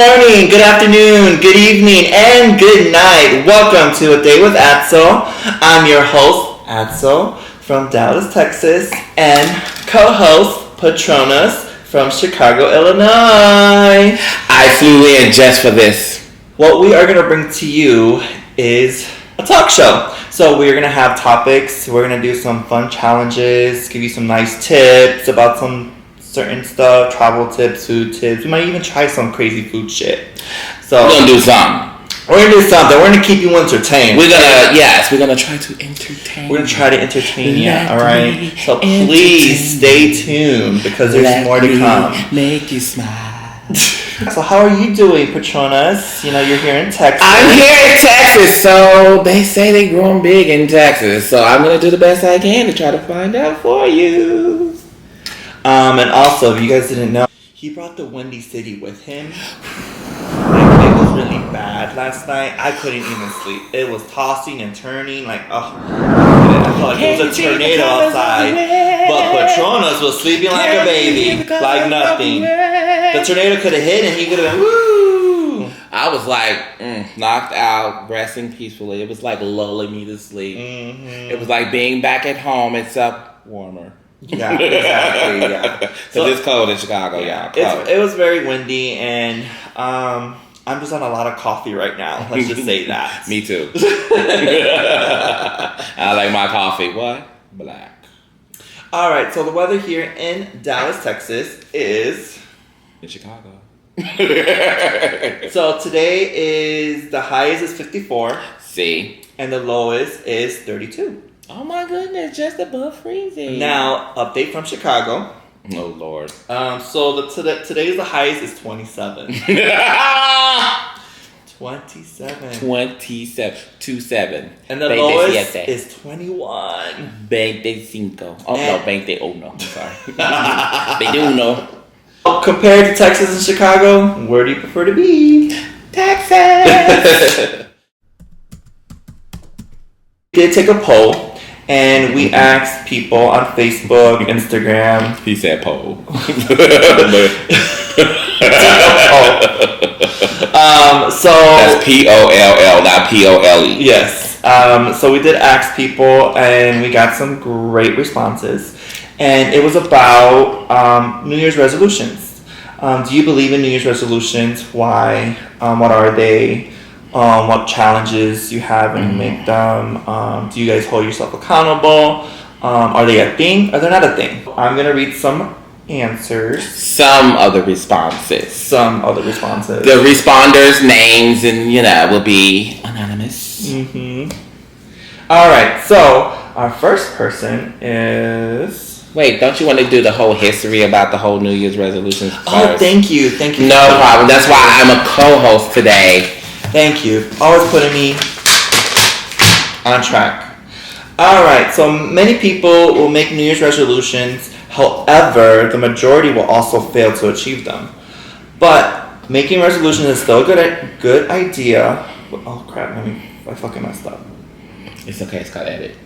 Morning, good afternoon, good evening, and good night. Welcome to A Day with Atzel. I'm your host, Atzel, from Dallas, Texas, and co-host, Patronus, from Chicago, Illinois. I flew in just for this. What we are going to bring to you is a talk show. So we're going to have topics, we're going to do some fun challenges, give you some nice tips about some certain stuff, travel tips, food tips. We might even try some crazy food shit. So We're gonna do something. We're gonna do something. We're gonna keep you entertained. We're gonna try to entertain. We're gonna try to entertain you. All right. So please stay tuned because there's more to come. Make you smile. So how are you doing, Patronus? You know you're here in Texas. I'm here in Texas, so they say they growing big in Texas. So I'm gonna do the best I can to try to find out for you. And also, if you guys didn't know, he brought the Windy City with him. It was really bad last night. I couldn't even sleep. It was tossing and turning, like, oh. I felt like it was a tornado outside. But Patronus was sleeping like a baby, like nothing. The tornado could have hit and he could have been, woo! I was like, knocked out, resting peacefully. It was like lulling me to sleep. Mm-hmm. It was like being back at home, except warmer. Yeah, exactly. Yeah. So it's cold in Chicago, yeah. It was very windy, and I'm just on a lot of coffee right now. Let's just say that. Me too. I like my coffee. What? Black. All right. So the weather here in Dallas, Texas, is in Chicago. So today is the highest is 54. See, and the lowest is 32. Oh my goodness, just above freezing. Now, update from Chicago. Oh Lord. So today's the highest is 27. 27. And the lowest is 21. 25. Oh no, 20. Oh no, I'm sorry. 21. Compared to Texas and Chicago, where do you prefer to be? Texas. We did take a poll. And we asked people on Facebook, Instagram. He said poll. So that's POLL, not POLE. Yes. So we did ask people, and we got some great responses. And it was about New Year's resolutions. Do you believe in New Year's resolutions? Why? What are they? What challenges you have and make them. Do you guys hold yourself accountable? Are they a thing? Are they not a thing? I'm going to read some answers. Some of the responses. The responders' names and, will be anonymous. Mm-hmm. All right. So our first person is... Wait, don't you want to do the whole history about the whole New Year's resolutions first? Oh, thank you. No problem. That's why I'm a co-host today. Thank you. Always putting me on track. Alright, so many people will make New Year's resolutions. However, the majority will also fail to achieve them. But making resolutions is still a good idea. Oh crap, I fucking messed up. It's okay, it's got to edit.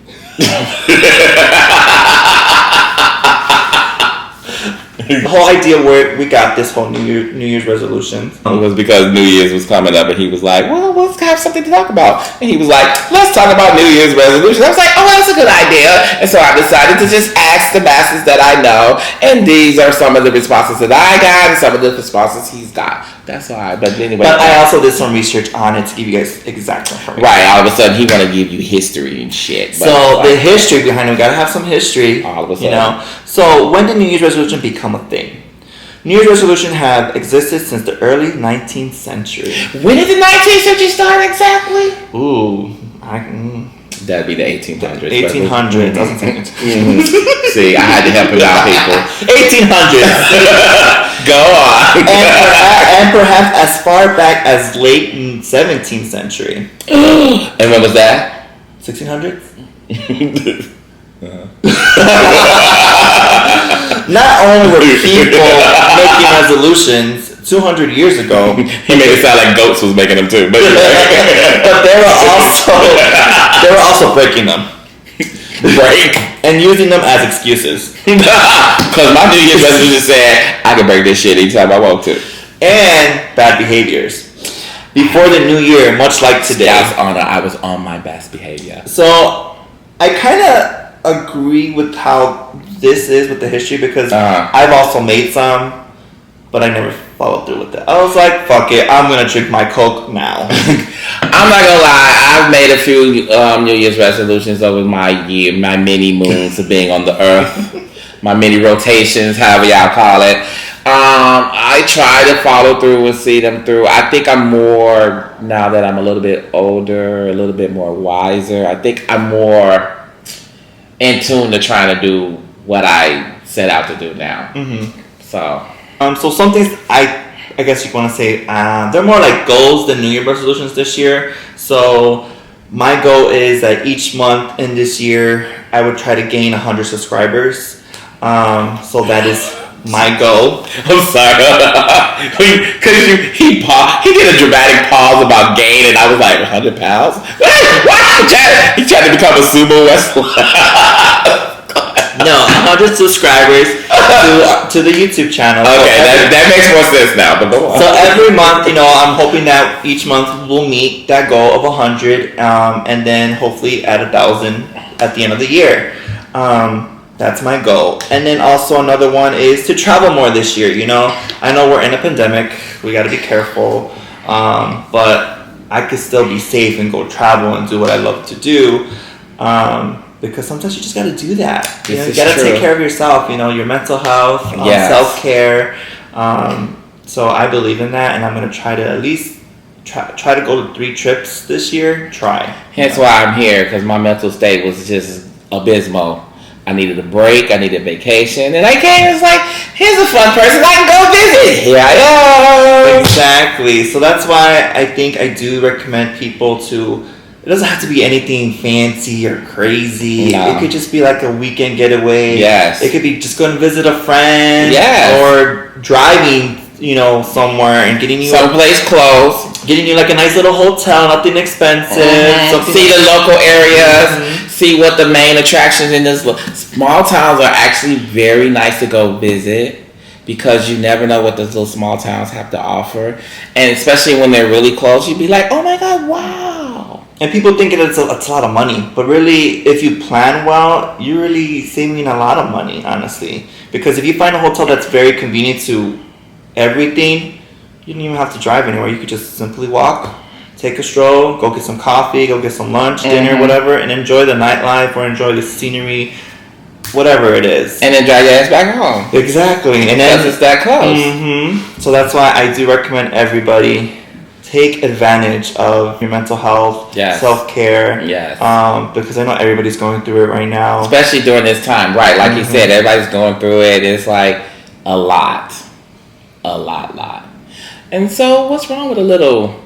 The whole idea where we got this whole New Year's resolution was because New Year's was coming up, and he was like, well, let's have something to talk about. And he was like, let's talk about New Year's resolutions. I was like, oh, that's a good idea. And so I decided to just ask the masses that I know, and these are some of the responses that I got and some of the responses he's got. That's why. But anyway. But I also did some research on it to give you guys exact information. Right. All of a sudden, he want to give you history and shit. So the history behind it, we got to have some history. All of a sudden. So when did New Year's resolution become a thing? New Year's resolution have existed since the early 19th century. When did the 19th century start exactly? Ooh, that'd be the 1800s. 1800s. Doesn't take See, I had to help him out, people. 1800s. Go on. And perhaps as far back as late 17th century. And when was that? 1600s. Not only were people making resolutions 200 years ago, he made it sound like goats was making them too, but they were also breaking them. And using them as excuses. Because my New Year's resolution said I can break this shit anytime I want to. and bad behaviors. Before the new year, much like today. God's honor, I was on my best behavior. So I kind of agree with how this is with the history because I've also made some, but I never followed through with it. I was like, fuck it, I'm gonna drink my Coke now. I'm not gonna lie, I've made a few New Year's resolutions over my many moons of being on the earth, my many rotations, however y'all call it. I try to follow through and see them through. I think I'm more, now that I'm a little bit older, a little bit more wiser, I think I'm more in tune to trying to do what I set out to do now. Mm-hmm. So some things I guess you want to say they're more like goals than New Year resolutions this year. So my goal is that each month in this year I would try to gain 100 subscribers. So that is my goal. I'm sorry, because he did a dramatic pause about gain, and I was like, 100 pounds? What? He tried to become a sumo wrestler. No, 100 subscribers to the YouTube channel. Okay, so that makes more sense now, but go on. So every month, I'm hoping that each month we'll meet that goal of 100, and then hopefully at 1,000 at the end of the year. That's my goal. And then also another one is to travel more this year. I know we're in a pandemic. We got to be careful. But I could still be safe and go travel and do what I love to do. Because sometimes you just got to do that. You got to take care of yourself, your mental health, self-care. So I believe in that, and I'm going to try to at least try to go to 3 trips this year. Hence why I'm here, because my mental state was just abysmal. I needed a break. I needed vacation. And I came and was like, here's a fun person I can go visit. Here I am. Exactly. So that's why I think I do recommend people to, it doesn't have to be anything fancy or crazy. No. It could just be like a weekend getaway. Yes. It could be just going to visit a friend. Yes. Or driving, somewhere and getting you someplace close. Getting you like a nice little hotel, nothing expensive. Mm-hmm. See the local areas. Mm-hmm. See what the main attractions in this small towns are actually very nice to go visit because you never know what those little small towns have to offer, and especially when they're really close, you'd be like, oh my god, wow. And people think it's a lot of money, but really, if you plan well, you're really saving a lot of money, honestly, because if you find a hotel that's very convenient to everything, you don't even have to drive anywhere. You could just simply walk, take a stroll, go get some coffee, go get some lunch, dinner, whatever, and enjoy the nightlife or enjoy the scenery, whatever it is. And then drive your ass back home. Exactly. And then it's that close. Mm-hmm. So that's why I do recommend everybody take advantage of your mental health, self-care. Yes. Because I know everybody's going through it right now. Especially during this time, right? Like you said, everybody's going through it. It's like a lot. And so what's wrong with a little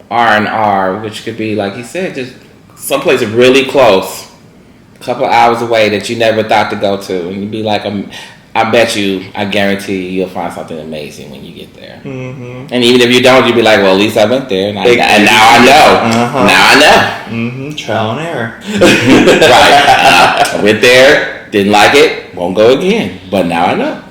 R&R, which could be, like you said, just someplace really close, a couple hours away that you never thought to go to, and you'd be like, I guarantee you'll find something amazing when you get there. Mm-hmm. And even if you don't, you'd be like, well, at least I went there, and now I know. Uh-huh. Now I know. Mm-hmm. Trial and error. Right. I went there, didn't like it, won't go again, but now I know.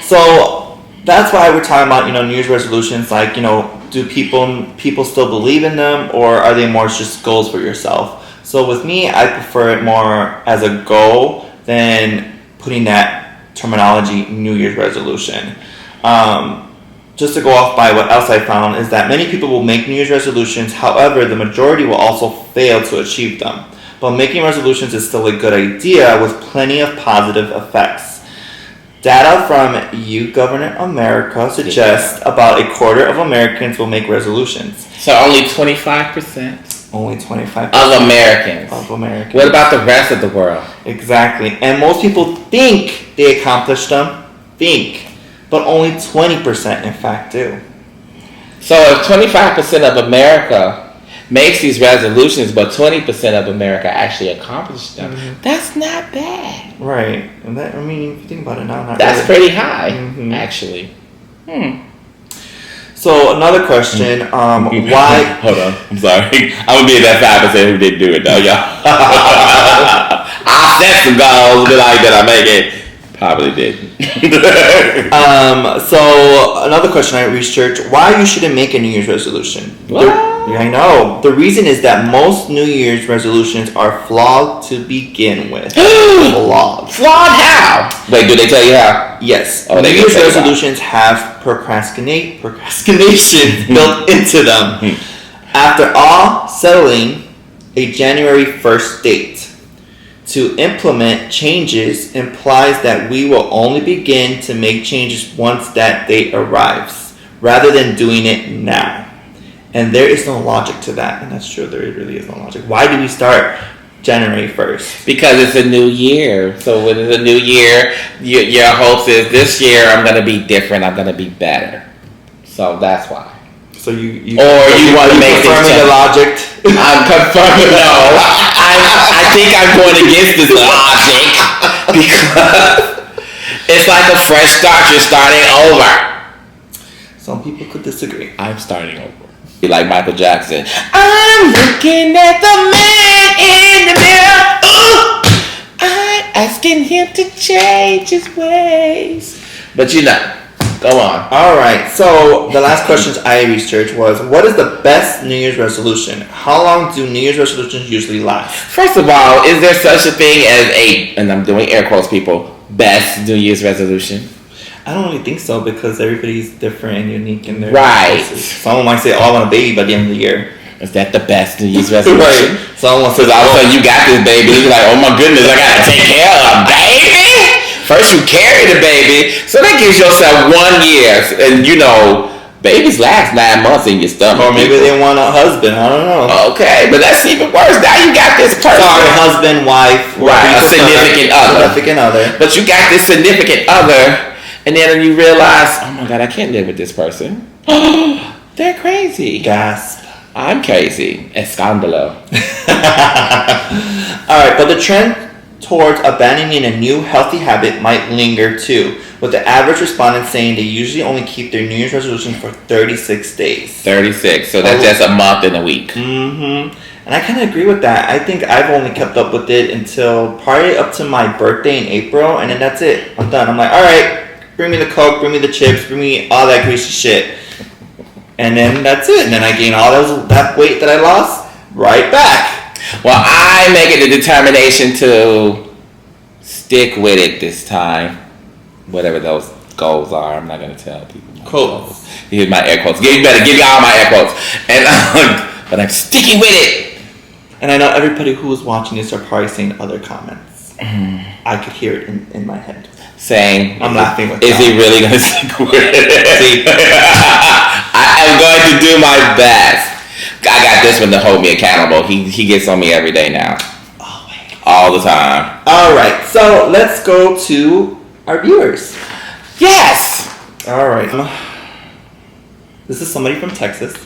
So that's why we're talking about, New Year's resolutions. Like, do people still believe in them, or are they more just goals for yourself? So with me, I prefer it more as a goal than putting that terminology New Year's resolution. Just to go off by what else I found is that many people will make New Year's resolutions. However, the majority will also fail to achieve them. But making resolutions is still a good idea with plenty of positive effects. Data from You Government America suggests about a quarter of Americans will make resolutions. So only 25%? Only 25% of Americans. What about the rest of the world? Exactly. And most people think they accomplished them. But only 20% in fact do. So if 25% of America makes these resolutions, but 20% of America actually accomplished them, that's not bad. Right. And that, if you think about it now, that's pretty high, actually. So another question, why... Hold on, I'm sorry. I'm going to be at that 5% who didn't do it, though, y'all. I set some goals, but I make it. Probably didn't. So another question I researched: why you shouldn't make a New Year's resolution? Yeah, I know. The reason is that most New Year's resolutions are flawed to begin with. Flawed. Flawed how? Wait, do they tell you how? Yes. Oh, New Year's resolutions have procrastination built into them. After all, settling a January 1st date to implement changes implies that we will only begin to make changes once that date arrives, rather than doing it now. And there is no logic to that, and that's true. There really is no logic. Why do we start January 1st? Because it's a new year. So when it's a new year, your hopes is this year I'm going to be different. I'm going to be better. So that's why. So you want to make confirming the logic? I'm confirming. No, I think I'm going against this logic because it's like a fresh start. You're starting over. Some people could disagree. I'm starting over. Be like Michael Jackson. I'm looking at the man in the mirror. I'm asking him to change his ways. But go on. All right. So the last questions I researched was: what is the best New Year's resolution? How long do New Year's resolutions usually last? First of all, is there such a thing as and I'm doing air quotes, people, best New Year's resolution? I don't really think so because everybody's different and unique in their choices. Someone might say, "Oh, I want a baby by the end of the year." Is that the best New Year's resolution? Right. Someone says, all of a sudden you got this baby. You're like, oh my goodness, I gotta take care of a baby. First you carry the baby, so that gives yourself 1 year, and babies last 9 months in your stomach. Or maybe they want a husband. I don't know. Okay, but that's even worse. Now you got this person. Sorry, husband, wife, right? A significant other. But you got this significant other, and then you realize, oh my God, I can't live with this person. They're crazy. Gasp. I'm crazy. Escandalo. All right, but the trend towards abandoning a new healthy habit might linger too, with the average respondent saying they usually only keep their New Year's resolution for 36 days. 36, so that's just a month and a week. Mm-hmm. And I kind of agree with that. I think I've only kept up with it until probably up to my birthday in April, and then that's it. I'm done. I'm like, all right, bring me the Coke, bring me the chips, bring me all that greasy shit. And then that's it. And then I gain all that weight that I lost right back. Well, I make it a determination to stick with it this time. Whatever those goals are. I'm not going to tell people. Quotes. Here's my air quotes. You better give you all my air quotes. And but I'm sticking with it. And I know everybody who is watching this are probably saying other comments. I could hear it in my head. Saying, I'm laughing with is he really going to stick with it? I am going to do my best. I got this one to hold me accountable. He gets on me every day now. Always. All the time. All right. So let's go to our viewers. Yes. All right. This is somebody from Texas.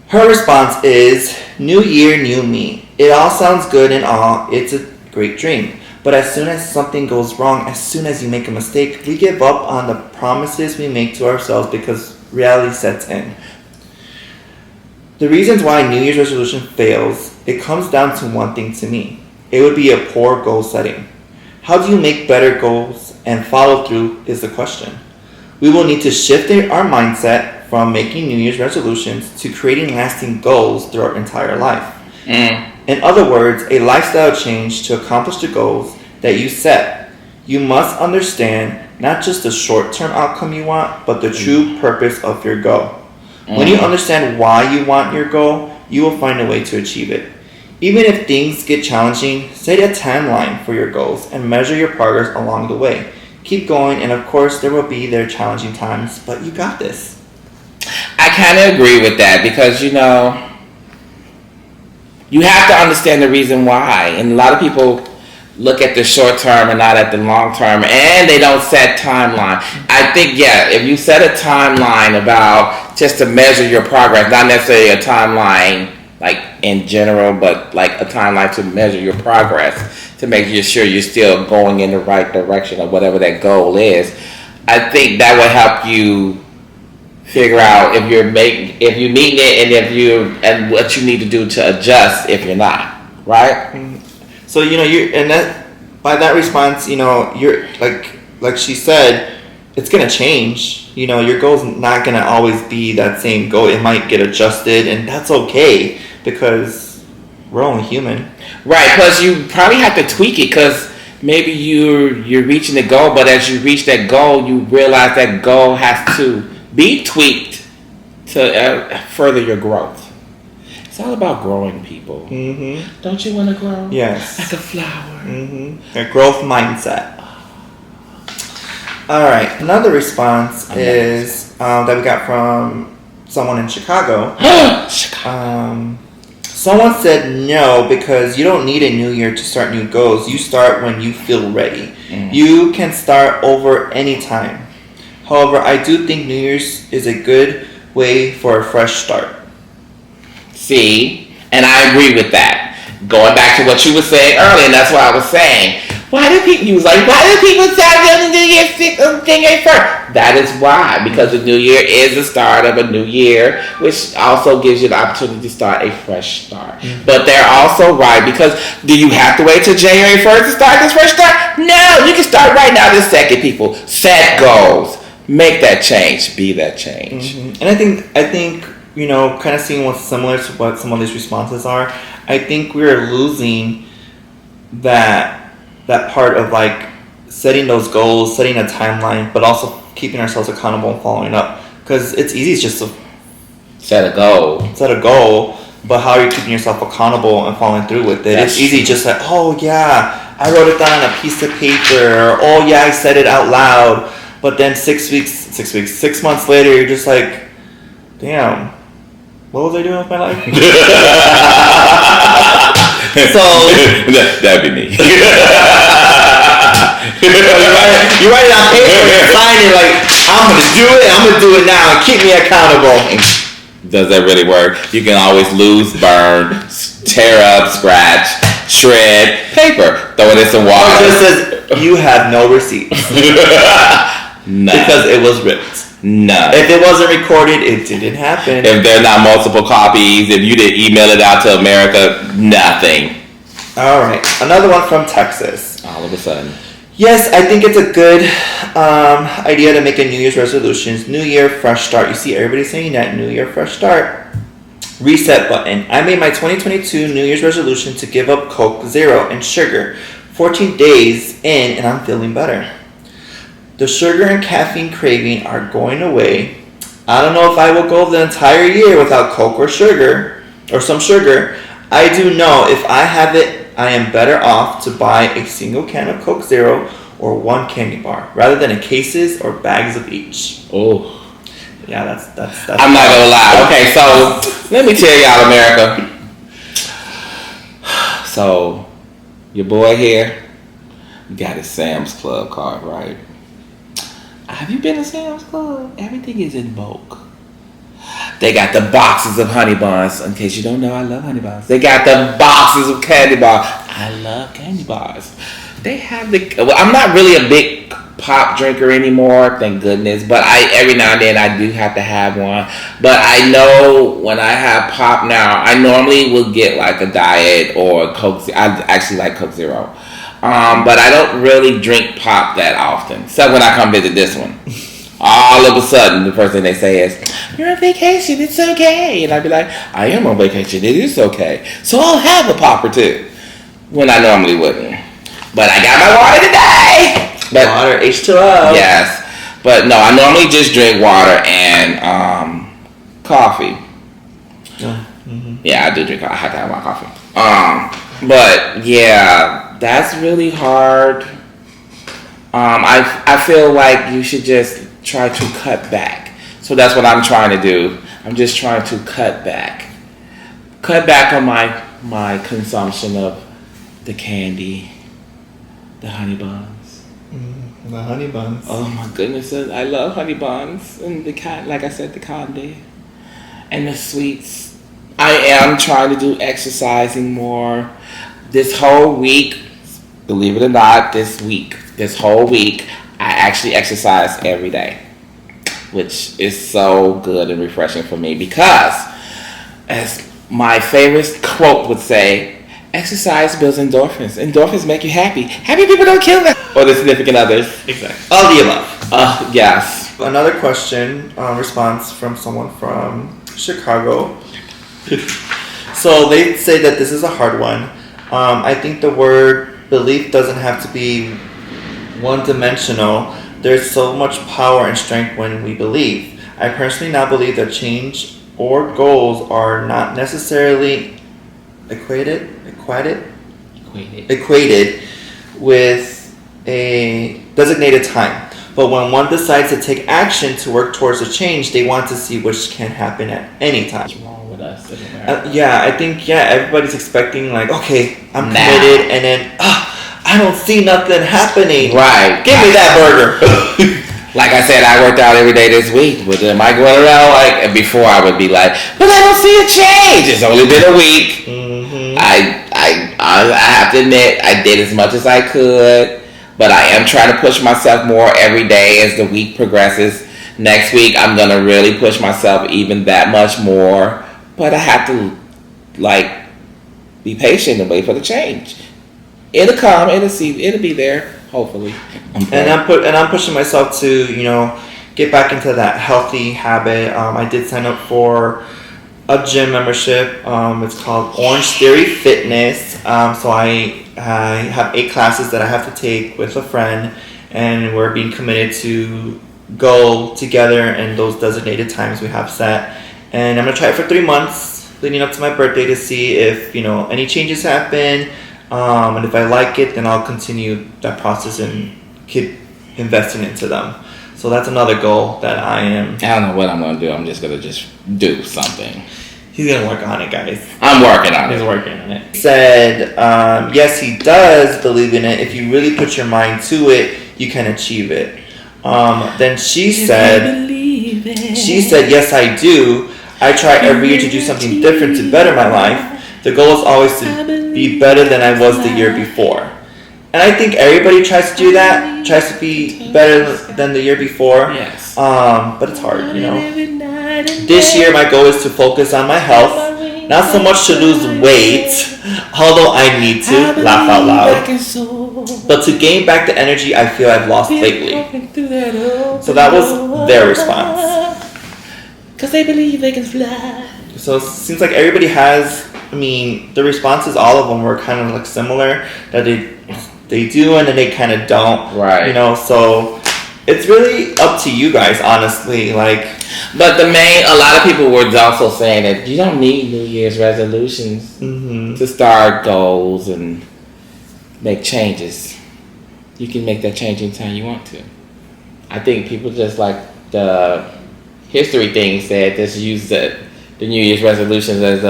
Her response is, "New year, new me. It all sounds good and all. It's a great dream. But as soon as something goes wrong, as soon as you make a mistake, we give up on the promises we make to ourselves because reality sets in. The reasons why New Year's resolution fails, it comes down to one thing to me. It would be a poor goal setting. How do you make better goals and follow through is the question. We will need to shift our mindset from making New Year's resolutions to creating lasting goals through our entire life. In other words, a lifestyle change to accomplish the goals that you set. You must understand not just the short-term outcome you want, but the true purpose of your goal. When you understand why you want your goal, you will find a way to achieve it. Even if things get challenging, set a timeline for your goals and measure your progress along the way. Keep going, and of course, there will be their challenging times, but you got this." I kind of agree with that because, you have to understand the reason why. And a lot of people look at the short term and not at the long term, and they don't set timeline. I think, if you set a timeline about just to measure your progress, not necessarily a timeline like in general, but like a timeline to measure your progress, to make sure you're still going in the right direction of whatever that goal is, I think that will help you figure out if you're meeting it and what you need to do to adjust if you're not, right? So by that response, you're like she said, it's gonna change. Your goal's not gonna always be that same goal. It might get adjusted, and that's okay because we're only human. Right. Plus, you probably have to tweak it because maybe you're reaching the goal, but as you reach that goal, you realize that goal has to be tweaked to further your growth. It's all about growing, people. Mm-hmm. Don't you want to grow? Yes. Like a flower. Mm-hmm. A growth mindset. All right. Another response is that we got from someone in Chicago. Chicago. Someone said no because you don't need a new year to start new goals. You start when you feel ready. You can start over anytime. However, I do think New Year's is a good way for a fresh start. See, and I agree with that. Going back to what you were saying earlier, and that's what I was saying. Why do people start doing the New Year's thing at first? That is why, because the New Year is the start of a new year, which also gives you the opportunity to start a fresh start. Mm-hmm. But they're also right, because do you have to wait till January 1st to start this fresh start? No, you can start right now this second, people. Set goals. Make that change. Be that change. Mm-hmm. And I think kind of seeing what's similar to what some of these responses are, I think we're losing that part of like setting those goals, setting a timeline, but also keeping ourselves accountable and following up. Because it's easy just to set a goal, but how are you keeping yourself accountable and following through with it? That's it's easy just like, oh yeah, I wrote it down on a piece of paper, or oh yeah, I said it out loud. But then 6 months later, you're just like, damn, what was I doing with my life? So that'd be me. you write it on paper and sign it like, I'm gonna do it now and keep me accountable. Does that really work? You can always lose, burn, tear up, scratch, shred paper, throw it in some water. Or it just says you have no receipts. None. Because it was ripped. None. If it wasn't recorded, it didn't happen. If there are not multiple copies, if you didn't email it out to America, nothing. All right. Another one from Texas. All of a sudden. Yes, I think it's a good idea to make a New Year's resolutions. New Year, fresh start. You see everybody saying that. New Year, fresh start. Reset button. I made my 2022 New Year's resolution to give up Coke Zero and sugar. 14 days in, and I'm feeling better. The sugar and caffeine craving are going away. I don't know if I will go the entire year without Coke or sugar, or some sugar. I do know if I have it, I am better off to buy a single can of Coke Zero or one candy bar, rather than in cases or bags of each. Oh. Yeah, that's I'm not gonna lie. Okay, so let me tell y'all, America. So, your boy here got his Sam's Club card, right? Have you been to Sam's Club? Everything is in bulk. They got the boxes of honey buns. In case you don't know, I love honey buns. They got the boxes of candy bars. I love candy bars. They have I'm not really a big pop drinker anymore, thank goodness. But every now and then I do have to have one. But I know when I have pop now, I normally will get like a diet or a Coke. I actually like Coke Zero. But I don't really drink pop that often, except when I come visit this one. All of a sudden, the first thing they say is, "You're on vacation, it's okay." And I'd be like, "I am on vacation, it is okay. So I'll have a pop or two," when I normally wouldn't. But I got my water today. But, water, H2O. Yes. But no, I normally just drink water and coffee. Mm-hmm. Yeah, I do drink coffee. I have to have my coffee. But yeah, that's really hard. I feel like you should just try to cut back. So that's what I'm trying to do. I'm just trying to cut back. Cut back on my consumption of the candy, the honey buns. The honey buns. Oh my goodness, I love honey buns and like I said, the candy and the sweets. I am trying to do exercising more. This whole week, believe it or not, this whole week, I actually exercise every day, which is so good and refreshing for me because, as my favorite quote would say, Exercise builds endorphins. Endorphins make you happy. Happy people don't kill them. Or the significant others. Exactly. All the above. Yes. Another question, response from someone from Chicago. So they say that this is a hard one. I think the word belief doesn't have to be one-dimensional. There's so much power and strength when we believe. I personally now believe that change or goals are not necessarily equated with a designated time. But when one decides to take action to work towards a change, they want to see which can happen at any time. What's wrong with us? I think everybody's expecting like, okay, I'm committed, and then I don't see nothing happening. Right. Give me that burger. Like I said, I worked out every day this week, but am I going around like before? I would be like, but I don't see a change. It's only been a week. Mm-hmm. I have to admit, I did as much as I could, but I am trying to push myself more every day as the week progresses. Next week, I'm gonna really push myself even that much more, but I have to like be patient and wait for the change. It'll come. It'll be there. Hopefully. And I'm pushing myself to get back into that healthy habit. I did sign up for a gym membership. It's called Orange Theory Fitness. So I have 8 classes that I have to take with a friend, and we're being committed to go together in those designated times we have set. And I'm gonna try it for 3 months, leading up to my birthday, to see if any changes happen. And if I like it, then I'll continue that process and keep investing into them. So that's another goal that I am. I don't know what I'm going to do. I'm just going to do something. He's going to work on it, guys. I'm working on it. He's working on it. He said, yes, he does believe in it. If you really put your mind to it, you can achieve it. Then she said, yes, I do. I try every year to do something different to better my life. The goal is always to be better than I was the year before. And I think everybody tries to do that, tries to be better than the year before. Yes. But it's hard, This year my goal is to focus on my health, not so much to lose weight, although I need to, laugh out loud, but to gain back the energy I feel I've lost lately. So that was their response. Because they believe they can fly. So it seems like everybody has, the responses, all of them were kind of like similar, that they do and then they kind of don't. Right. So it's really up to you guys, honestly. But a lot of people were also saying that you don't need New Year's resolutions to start goals and make changes. You can make that change anytime you want to. I think people just like the history thing said, just use the New Year's resolutions as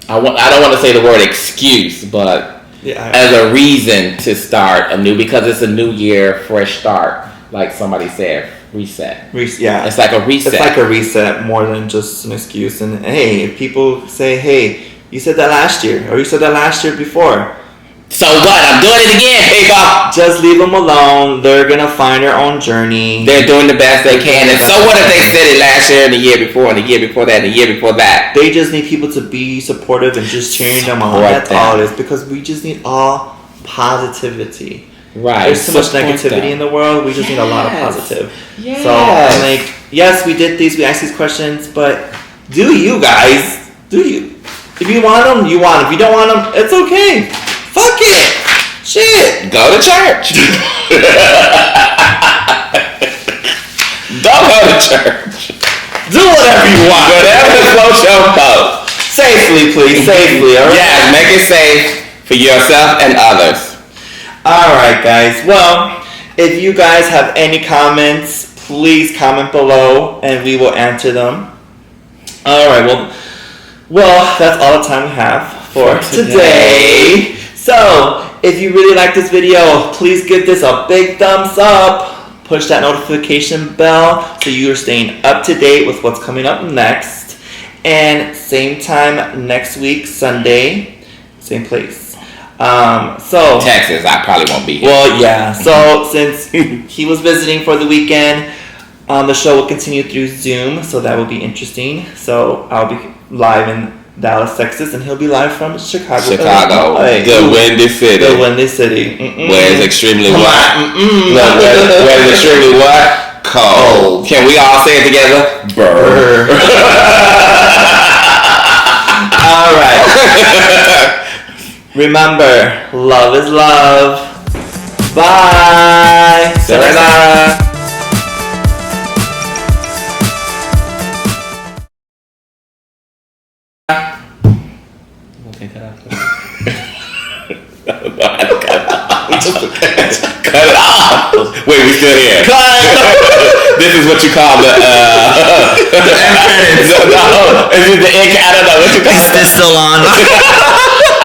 I don't want to say the word excuse, but as a reason to start anew, because it's a new year, fresh start, like somebody said, reset. Yeah. It's like a reset. It's like a reset more than just an excuse. And hey, if people say, hey, you said that last year, or you said that last year before. So what? I'm doing it again, people. Just leave them alone. They're going to find their own journey. They're doing the best they can. And so what if they said it last year and the year before and the year before that and the year before that? They just need people to be supportive and just cheering them on. That's all it is. Because we just need all positivity. Right. There's so much negativity in the world. We just need a lot of positive. Yes. So I'm yes, we did these. We asked these questions. But do you guys? Do you? If you want them, you want them. If you don't want them, it's okay. Fuck it. Shit. Go to church. Don't go to church. Do whatever you want. Whatever floats your boat. Safely, please. Safely, alright? Yeah, make it safe for yourself and others. Alright, guys. Well, if you guys have any comments, please comment below and we will answer them. Alright, well, that's all the time we have for today. So, if you really like this video, please give this a big thumbs up. Push that notification bell so you are staying up to date with what's coming up next. And same time next week, Sunday, same place. Texas, I probably won't be here. Well, yeah. So, since he was visiting for the weekend, the show will continue through Zoom, so that will be interesting. So, I'll be live in Dallas, Texas, and he'll be live from Chicago. Illinois. The Windy City. The Windy City. Where it's extremely what? Where it's extremely what? Cold. Can we all say it together? Brr. All right. Remember, love is love. Bye. Sayonara. Cut it off. Wait, we still here. This is what you call the end credits. No, is it the end? I don't know what you call it. Is this still on?